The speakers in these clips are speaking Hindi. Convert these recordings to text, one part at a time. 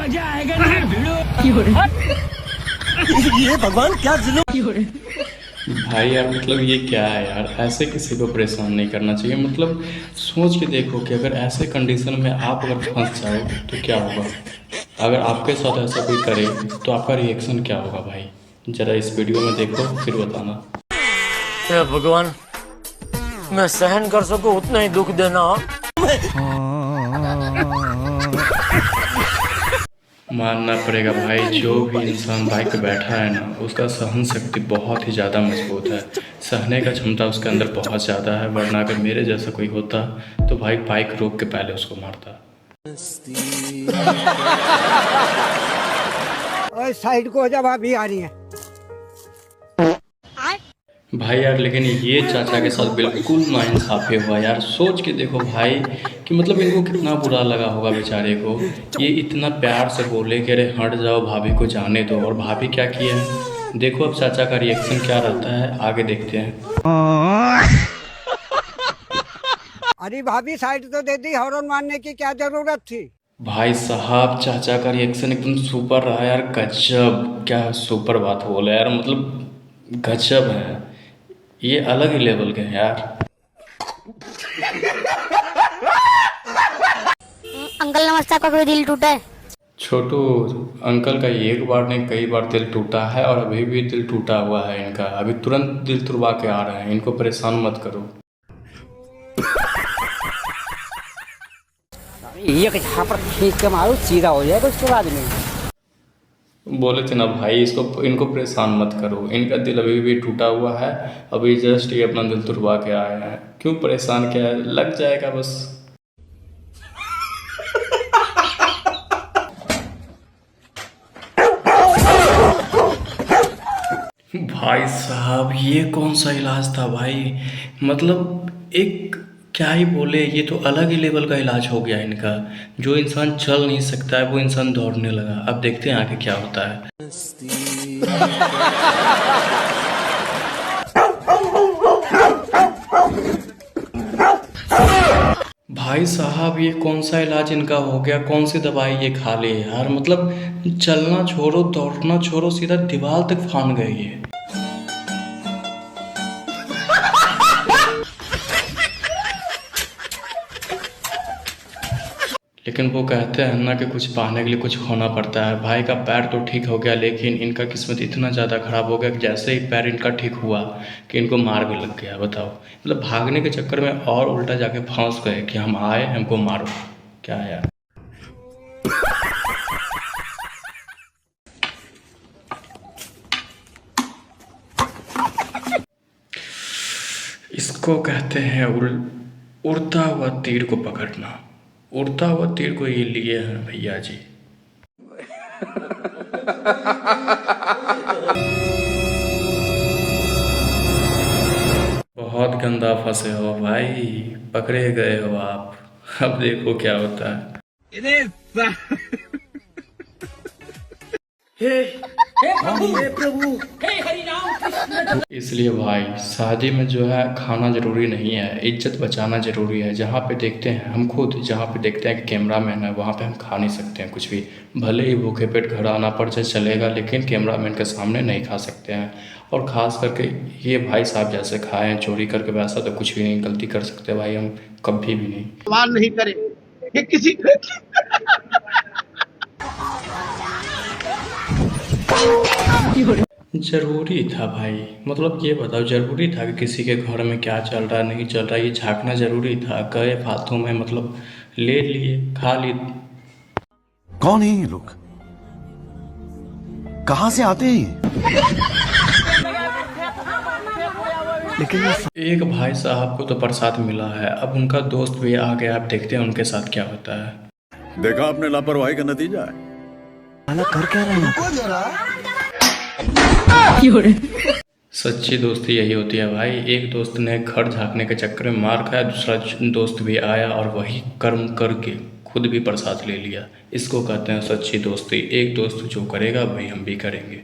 मजा आएगा ना भिड़ो। ये भगवान क्या जुल्म। भाई यार मतलब ये क्या है यार, ऐसे किसी को परेशान नहीं करना चाहिए। मतलब सोच के देखो कि अगर ऐसे कंडीशन में आप अगर फंस जाओ तो क्या होगा। अगर आपके साथ ऐसा कोई करे तो आपका रिएक्शन क्या होगा भाई, ज़रा इस वीडियो में देखो फिर बताना। हे भगवान, मैं सहन कर सकूं उतना ही दुख देना। मानना पड़ेगा भाई, जो भी इंसान बाइक पे बैठा है ना उसका सहन शक्ति बहुत ही ज़्यादा मजबूत है। सहने का क्षमता उसके अंदर बहुत ज़्यादा है, वरना अगर मेरे जैसा कोई होता तो भाई बाइक रोक के पहले उसको मारता। और साइड को हो जा, भाभी आ रही है। भाई यार लेकिन ये चाचा के साथ बिल्कुल नाइंसाफ़ी हुआ यार। सोच के देखो भाई कि मतलब इनको कितना बुरा लगा होगा बेचारे को। ये इतना प्यार से बोले कि अरे हट जाओ, भाभी को जाने दो, और भाभी क्या किए हैं देखो। अब चाचा का रिएक्शन क्या रहता है आगे देखते हैं। अरे भाभी साइड तो दे दी, हॉर्न मारने की क्या जरूरत थी। भाई साहब चाचा का रिएक्शन एकदम सुपर रहा यार, गजब। क्या सुपर बात बोला यार, मतलब गजब है, ये अलग ही लेवल के हैं यार। अंकल नमस्ते, आपका कोई दिल टूटा है? छोटू अंकल का एक बार नहीं कई बार दिल टूटा है, और अभी भी दिल टूटा हुआ है इनका। अभी तुरंत दिल तुड़वा के आ रहे हैं, इनको परेशान मत करो। एक झापड़ खींच के मारो, सीधा हो जाएगा उसके बाद में। बोले थे ना भाई इसको, इनको परेशान मत करो, इनका दिल अभी भी टूटा हुआ है। अभी जस्ट ये अपना दिल तुड़वा के आए हैं, क्यों परेशान किया है, लग जाएगा बस। भाई साहब ये कौन सा इलाज था भाई, मतलब एक क्या ही बोले, ये तो अलग ही लेवल का इलाज हो गया इनका। जो इंसान चल नहीं सकता है वो इंसान दौड़ने लगा। अब देखते हैं आगे क्या होता है। भाई साहब ये कौन सा इलाज इनका हो गया, कौन सी दवाई ये खा ली यार। मतलब चलना छोड़ो दौड़ना छोड़ो, सीधा दीवार तक फान गए ये। लेकिन वो कहते हैं ना कि कुछ पाने के लिए कुछ खोना पड़ता है। भाई का पैर तो ठीक हो गया, लेकिन इनका किस्मत इतना ज़्यादा ख़राब हो गया कि जैसे ही पैर इनका ठीक हुआ कि इनको मार भी लग गया। बताओ, मतलब भागने के चक्कर में और उल्टा जाके फंस गए कि हम आए हमको मारो। क्या यार। इसको कहते हैं उड़ता हुआ तीर को पकड़ना। उड़ता हुआ तीर को ये लिए हैं भैया जी। बहुत गंदा फंसे हो भाई, पकड़े गए हो आप। अब देखो क्या होता है। इसलिए भाई शादी में जो है खाना ज़रूरी नहीं है, इज्जत बचाना ज़रूरी है। जहाँ पे देखते हैं हम खुद, जहाँ पे देखते हैं कि कैमरामैन है वहाँ पे हम खा नहीं सकते हैं कुछ भी। भले ही भूखे पेट घर आना पड़ जाए चलेगा, लेकिन कैमरामैन के सामने नहीं खा सकते हैं। और ख़ास करके ये भाई साहब जैसे खाए हैं चोरी करके, वैसा तो कुछ भी नहीं गलती कर सकते भाई हम, कभी भी नहीं। सवाल नहीं करें कि किसी ज़रूरी था भाई, मतलब ये बताओ ज़रूरी था कि किसी के घर में क्या चल रहा है नहीं चल रहा है ये झांकना ज़रूरी था? गए फालतू में, मतलब ले लिए खा लिए। कौन है ये लोग, कहां से आते हैं? लेकिन एक भाई साहब को तो प्रसाद मिला है, अब उनका दोस्त भी आ गया। अब देखते हैं उनके साथ क्या होता है। देखा आपने लापरवाही का नतीजा है। कर क्या रहे सच्ची दोस्ती यही होती है भाई। एक दोस्त ने घर झांकने के चक्कर में मार खाया, दूसरा दोस्त भी आया और वही कर्म करके खुद भी प्रसाद ले लिया। इसको कहते हैं सच्ची दोस्ती। एक दोस्त जो करेगा भाई हम भी करेंगे।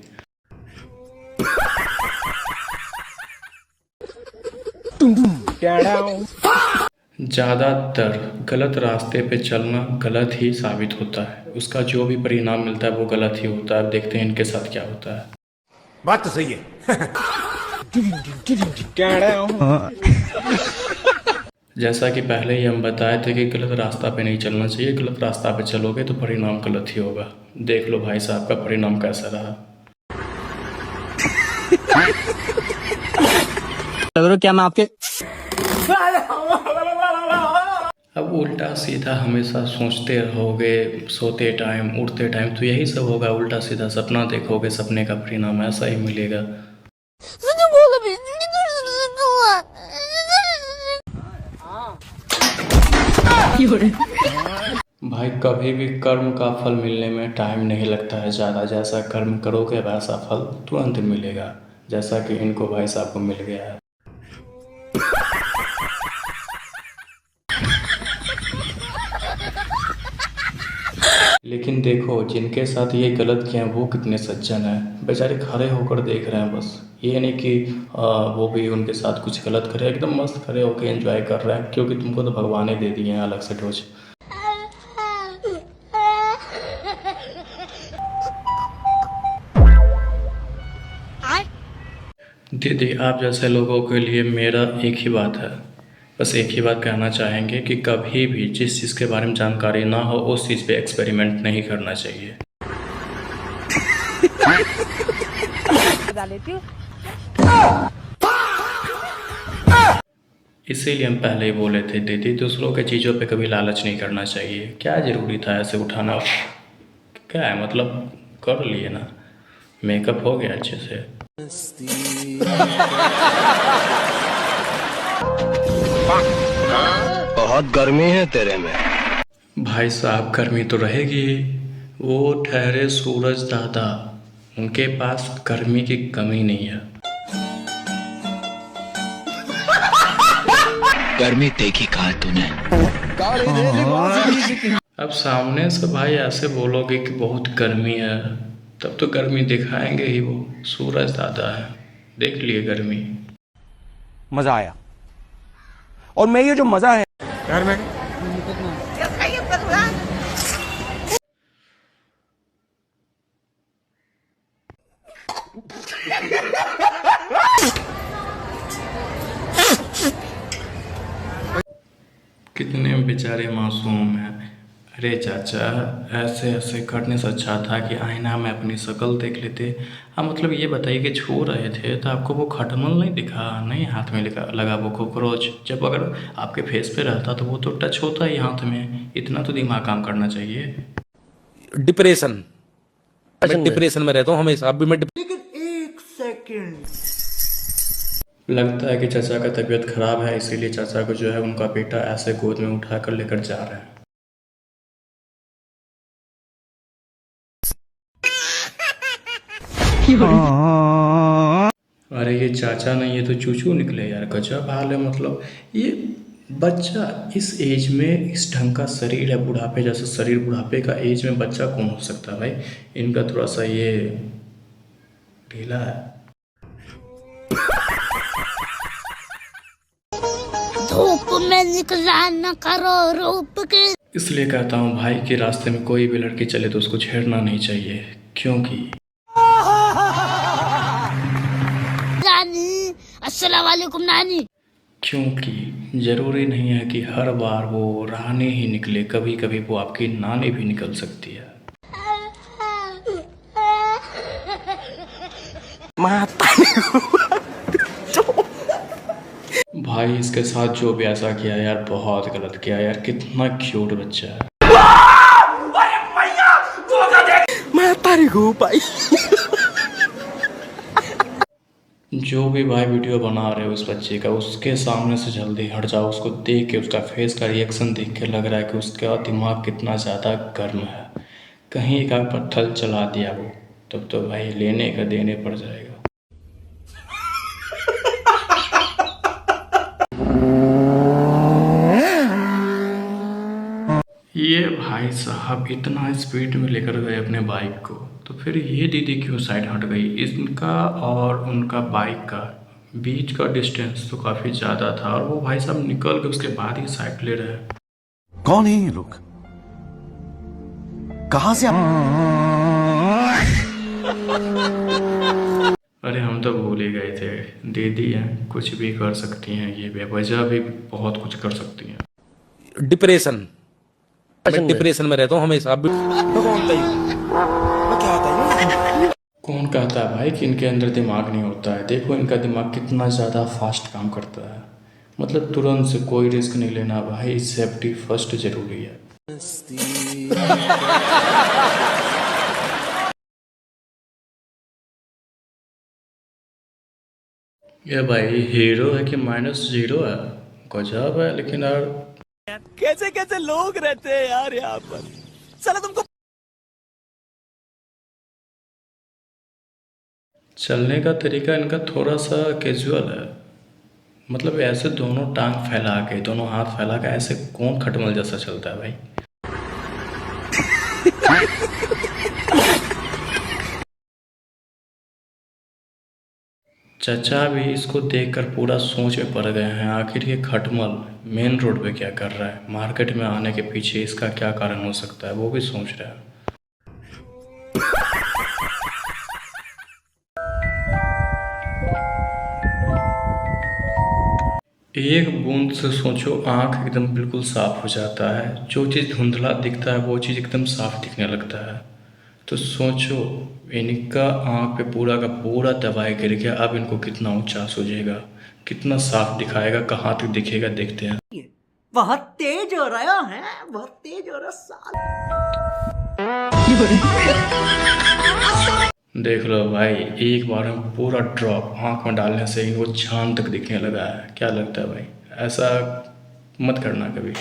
ज़्यादातर गलत रास्ते पे चलना गलत ही साबित होता है, उसका जो भी परिणाम मिलता है वो गलत ही होता है। अब देखते हैं इनके साथ क्या होता है। बात तो सही है। जैसा कि पहले ही हम बताए थे कि गलत रास्ता पे नहीं चलना चाहिए, गलत रास्ता पे चलोगे तो परिणाम गलत ही होगा। देख लो भाई साहब का परिणाम कैसा रहा। क्या मैं आपके अब उल्टा सीधा हमेशा सोचते रहोगे, सोते टाइम उठते टाइम तो यही सब होगा। उल्टा सीधा सपना देखोगे, सपने का परिणाम ऐसा ही मिलेगा। भाई कभी भी कर्म का फल मिलने में टाइम नहीं लगता है ज़्यादा। जैसा कर्म करोगे वैसा फल तुरंत मिलेगा, जैसा कि इनको भाई साहब को मिल गया है। लेकिन देखो जिनके साथ ये गलत किया वो कितने सज्जन हैं, बेचारे खड़े होकर देख रहे हैं बस। ये नहीं कि वो भी उनके साथ कुछ गलत करे, एकदम मस्त खड़े होकर एंजॉय कर रहे हैं, क्योंकि तुमको तो भगवान ने दे दिए हैं अलग से डोज। दीदी आप जैसे लोगों के लिए मेरा एक ही बात है, बस एक ही बात कहना चाहेंगे कि कभी भी जिस चीज़ के बारे में जानकारी ना हो उस चीज़ पे एक्सपेरिमेंट नहीं करना चाहिए। इसीलिए हम पहले ही बोले थे दीदी, दूसरों के चीज़ों पे कभी लालच नहीं करना चाहिए। क्या ज़रूरी था ऐसे उठाना, क्या है मतलब, कर लिए ना, मेकअप हो गया अच्छे से। बहुत गर्मी है तेरे में। भाई साहब गर्मी तो रहेगी, वो ठहरे सूरज दादा, उनके पास गर्मी की कमी नहीं है। गर्मी देखी कहा तूने। अब सामने से भाई ऐसे बोलोगे कि बहुत गर्मी है, तब तो गर्मी दिखाएंगे ही, वो सूरज दादा है, देख लिए गर्मी। मजा आया, और मैं ये जो मजा है यार मैं कितने बेचारे मासूम हैं। अरे चाचा ऐसे ऐसे करने से अच्छा था कि आईना में अपनी शक्ल देख लेते। हाँ मतलब ये बताइए कि छू रहे थे तो आपको वो खटमल नहीं दिखा, नहीं हाथ में लगा वो कॉकरोच। जब अगर आपके फेस पे रहता तो वो तो टच होता ही हाथ में। इतना तो दिमाग काम करना चाहिए। डिप्रेशन, मैं डिप्रेशन में रहता हूँ हमेशा, अभी मैं लगता है कि चाचा का तबीयत खराब है, इसीलिए चाचा को जो है उनका बेटा ऐसे गोद में उठा कर लेकर जा रहे हैं। अरे ये चाचा नहीं, ये तो चूचू निकले यार, गजब हाल है। मतलब ये बच्चा इस एज में इस ढंग का शरीर है, बुढ़ापे जैसा शरीर, बुढ़ापे का एज में बच्चा कौन हो सकता है भाई? इनका थोड़ा सा ये ढीला है। धूप में निकला न करो रूप के। इसलिए कहता हूँ भाई कि रास्ते में कोई भी लड़की चले तो उसको छेड़ना नहीं चाहिए, क्योंकि नानी, अस्सलाम वालेकुम नानी। क्योंकि ज़रूरी नहीं है कि हर बार वो रानी ही निकले, कभी कभी वो आपकी नानी भी निकल सकती है। भाई इसके साथ जो भी ऐसा किया यार बहुत गलत किया यार, कितना क्यूट बच्चा है। मैं तारी को भाई। जो भी भाई वीडियो बना रहे हो उस बच्चे का, उसके सामने से जल्दी हट जाओ। उसको देख के, उसका फेस का रिएक्शन देख के लग रहा है कि उसका दिमाग कितना ज़्यादा गर्म है। कहीं एक आग पत्थर चला दिया वो, तब तो भाई लेने का देने पड़ जाएगा। ये भाई साहब इतना स्पीड में लेकर गए अपने बाइक को, तो फिर ये दीदी क्यों साइड हट गई? इनका और उनका बाइक का बीच का डिस्टेंस तो काफ़ी ज़्यादा था और वो भाई साहब निकल के उसके बाद ही साइड ले रहे हैं। कौन है ये लोग? कहां से अरे हम तो भूल ही गए थे, दीदी हैं कुछ भी कर सकती हैं, ये बेवजह भी बहुत कुछ कर सकती हैं। डिप्रेशन, मैं डिप्रेशन में रहता हूँ हमेशा। कौन कहता है भाई कि इनके अंदर दिमाग नहीं होता है? देखो इनका दिमाग कितना ज़्यादा फास्ट काम करता है, मतलब तुरंत से कोई रिस्क नहीं लेना भाई, सेफ्टी फर्स्ट जरूरी है। ये भाई हीरो है कि -0 है, गजब है। लेकिन यार कैसे कैसे लोग रहते हैं यार यहाँ पर, साला तुमको चलने का तरीका इनका थोड़ा सा कैजुअल है, मतलब ऐसे दोनों टांग फैला के, दोनों हाथ फैला के ऐसे कौन खटमल जैसा चलता है भाई। चचा भी इसको देखकर पूरा सोच में पड़ गए हैं, आखिर ये खटमल मेन रोड पे क्या कर रहा है, मार्केट में आने के पीछे इसका क्या कारण हो सकता है, वो भी सोच रहे हैं। एक बूंद से सोचो आँख एकदम बिल्कुल साफ हो जाता है, जो चीज़ धुंधला दिखता है वो चीज़ एकदम साफ दिखने लगता है। तो सोचो इनका आँख पे पूरा का पूरा दवाई गिर गया, अब इनको कितना ऊंचा सूझेगा, कितना साफ दिखाएगा, कहाँ तक दिखेगा, देखते हैं। बहुत तेज हो रहा है, बहुत तेज हो रहा साल। देख लो भाई, एक बार हम पूरा ड्रॉप आँख में डालने से इनको चांद तक दिखने लगा है। क्या लगता है भाई? ऐसा मत करना कभी,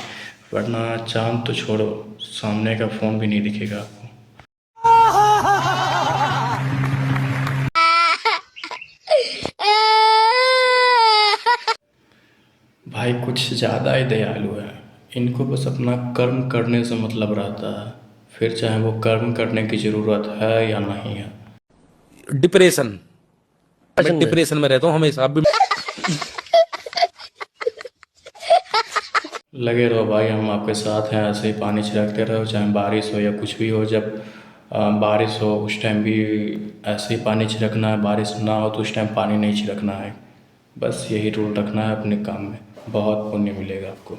वरना चांद तो छोड़ो, सामने का फ़ोन भी नहीं दिखेगा आपको। भाई कुछ ज़्यादा ही दयालु है, इनको बस अपना कर्म करने से मतलब रहता है, फिर चाहे वो कर्म करने की ज़रूरत है या नहीं है। डिप्रेशन, मैं डिप्रेशन में रहता हूँ हमेशा। लगे रहो भाई, हम आपके साथ हैं, ऐसे ही पानी छिड़कते रहो, चाहे बारिश हो या कुछ भी हो। जब बारिश हो उस टाइम भी ऐसे ही पानी छिड़कना है, बारिश ना हो तो उस टाइम पानी नहीं छिड़कना है। बस यही रूल रखना है अपने काम में, बहुत पुण्य मिलेगा आपको।